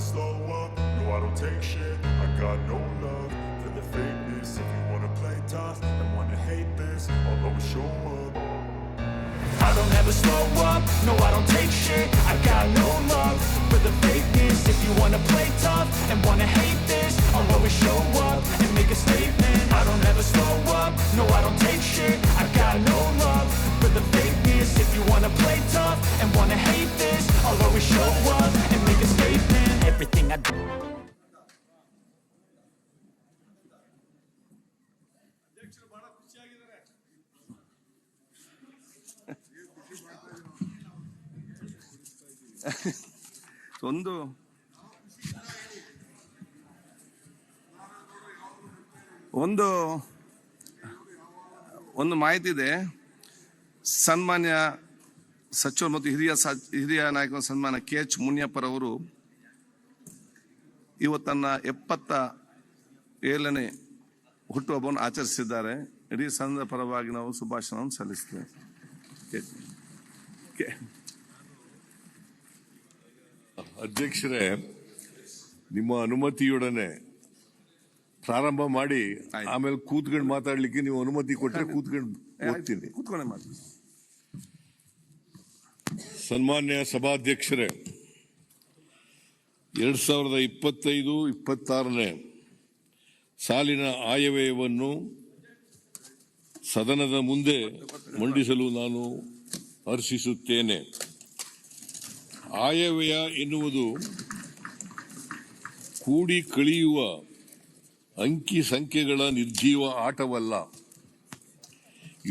slow up, no I don't take shit. I got no love for the fakeness. If you wanna play tough and wanna hate this, I'll always show up. I don't ever slow up, no I don't take shit. I got no love for the fakeness. If you wanna play tough and wanna hate this, I'll always show up and make a statement. I don't ever slow up, no I don't take shit. I got no love for the fakeness. If you wanna play tough and wanna hate this, I'll always show up and make a statement. Everything I do. ಒಂದು ಮಾಹಿತಿ ಇದೆ. ಸನ್ಮಾನ್ಯ ಸಚಿವರು ಮತ್ತು ಹಿರಿಯ ನಾಯಕರು ಸನ್ಮಾನ್ಯ KH ಮುನಿಯಪ್ಪರವರು ಇವತ್ತನ್ನ 77ನೇ ಹುಟ್ಟುಹಬ್ಬವನ್ನು ಆಚರಿಸಿದ್ದಾರೆ. ಇಡೀ ಸಂಘದ ಪರವಾಗಿ ನಾವು ಶುಭಾಶಯವನ್ನು ಸಲ್ಲಿಸ್ತೇವೆ. ಅಧ್ಯಕ್ಷರೇ, ನಿಮ್ಮ ಅನುಮತಿಯೊಡನೆ ಪ್ರಾರಂಭ ಮಾಡಿ ಆಮೇಲೆ ಕೂತ್ಕೊಂಡು ಮಾತಾಡ್ಲಿಕ್ಕೆ ನೀವು ಅನುಮತಿ ಕೊಟ್ಟರೆ ಕೂತ್ಕೊಂಡು ಓದ್ತೀನಿ. ಕೂತ್ಕೊಂಡೆ ಮಾಡಿ. ಸನ್ಮಾನ್ಯ ಸಭಾಧ್ಯಕ್ಷರೇ, 2025-26ನೇ ಸಾಲಿನ ಆಯವ್ಯಯವನ್ನು ಸದನದ ಮುಂದೆ ಮಂಡಿಸಲು ನಾನು ಹರ್ಷಿಸುತ್ತೇನೆ. ಆಯವ್ಯಯ ಎನ್ನುವುದು ಕೂಡಿ ಕಳೆಯುವ ಅಂಕಿ ಸಂಖ್ಯೆಗಳ ನಿರ್ಜೀವ ಆಟವಲ್ಲ.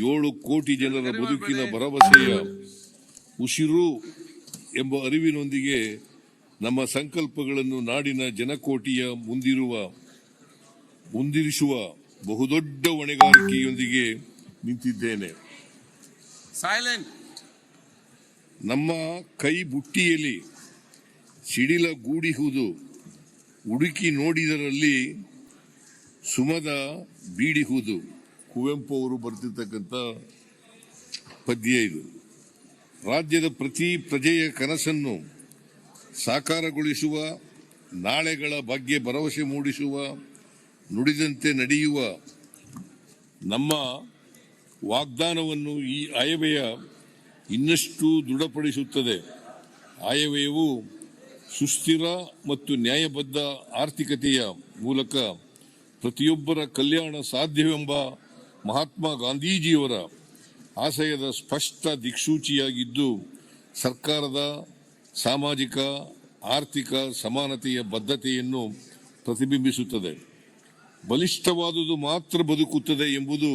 7 ಕೋಟಿ ಜನರ ಬದುಕಿನ ಭರವಸೆಯ ಉಸಿರು ಎಂಬ ಅರಿವಿನೊಂದಿಗೆ ನಮ್ಮ ಸಂಕಲ್ಪಗಳನ್ನು ನಾಡಿನ ಜನಕೋಟಿಯ ಮುಂದಿರಿಸುವ ಬಹುದೊಡ್ಡ ಹೊಣೆಗಾರಿಕೆಯೊಂದಿಗೆ ನಿಂತಿದ್ದೇನೆ. ನಮ್ಮ ಕೈ ಬುಟ್ಟಿಯಲ್ಲಿ ಸಿಡಿಲ ಗೂಡಿಹುದು, ಹುಡುಕಿ ನೋಡಿದರಲ್ಲಿ ಸುಮದ ಬೀಡಿಹುದು. ಕುವೆಂಪು ಅವರು ಬರೆದಿರ್ತಕ್ಕಂಥ ಪದ್ಯ ಇದು. ರಾಜ್ಯದ ಪ್ರತಿ ಪ್ರಜೆಯ ಕನಸನ್ನು ಸಾಕಾರಗೊಳಿಸುವ, ನಾಳೆಗಳ ಬಗ್ಗೆ ಭರವಸೆ ಮೂಡಿಸುವ, ನುಡಿದಂತೆ ನಡೆಯುವ ನಮ್ಮ ವಾಗ್ದಾನವನ್ನು ಈ ಆಯವ್ಯಯ ಇನ್ನಷ್ಟು ದೃಢಪಡಿಸುತ್ತದೆ. ಆಯವ್ಯಯವು ಸುಸ್ಥಿರ ಮತ್ತು ನ್ಯಾಯಬದ್ಧ ಆರ್ಥಿಕತೆಯ ಮೂಲಕ ಪ್ರತಿಯೊಬ್ಬರ ಕಲ್ಯಾಣ ಸಾಧ್ಯವೆಂಬ ಮಹಾತ್ಮ ಗಾಂಧೀಜಿಯವರ ಆಶಯದ ಸ್ಪಷ್ಟ ದಿಕ್ಸೂಚಿಯಾಗಿದ್ದು, ಸರ್ಕಾರದ ಸಾಮಾಜಿಕ ಆರ್ಥಿಕ ಸಮಾನತೆಯ ಬದ್ಧತೆಯನ್ನು ಪ್ರತಿಬಿಂಬಿಸುತ್ತದೆ. ಬಲಿಷ್ಠವಾದುದು ಮಾತ್ರ ಬದುಕುತ್ತದೆ ಎಂಬುದು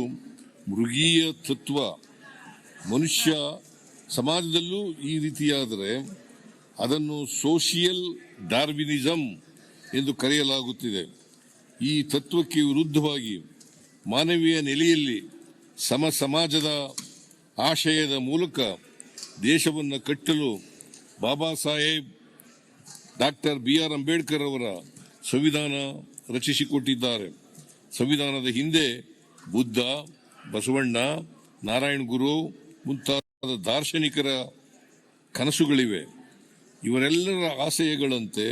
ಮೃಗೀಯ ತತ್ವ. ಮನುಷ್ಯ ಸಮಾಜದಲ್ಲೂ ಈ ರೀತಿಯಾದರೆ ಅದನ್ನು ಸೋಷಿಯಲ್ ಡಾರ್ವಿನಿಸಂ ಎಂದು ಕರೆಯಲಾಗುತ್ತಿದೆ. ಈ ತತ್ವಕ್ಕೆ ವಿರುದ್ಧವಾಗಿ ಮಾನವೀಯ ನೆಲೆಯಲ್ಲಿ ಸಮಾಜದ ಆಶಯದ ಮೂಲಕ ದೇಶವನ್ನು ಕಟ್ಟಲು ಬಾಬಾ ಸಾಹೇಬ್ ಡಾಕ್ಟರ್ BR ಅಂಬೇಡ್ಕರ್ ಅವರ ಸಂವಿಧಾನ ರಚಿಸಿಕೊಟ್ಟಿದ್ದಾರೆ. ಸಂವಿಧಾನದ ಹಿಂದೆ ಬುದ್ಧ, ಬಸವಣ್ಣ, ನಾರಾಯಣ ಗುರು ಮುಂತಾದ ದಾರ್ಶನಿಕರ ಕನಸುಗಳಿವೆ. ಇವರೆಲ್ಲರ ಆಶಯಗಳಂತೆ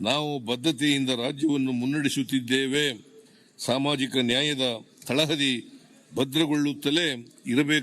ನಾವು ಬದ್ಧತೆಯಿಂದ ರಾಜ್ಯವನ್ನು ಮುನ್ನಡೆಸುತ್ತಿದ್ದೇವೆ. ಸಾಮಾಜಿಕ ನ್ಯಾಯದ ತಳಹದಿ ಭದ್ರಗೊಳ್ಳುತ್ತಲೇ ಇರಬೇಕು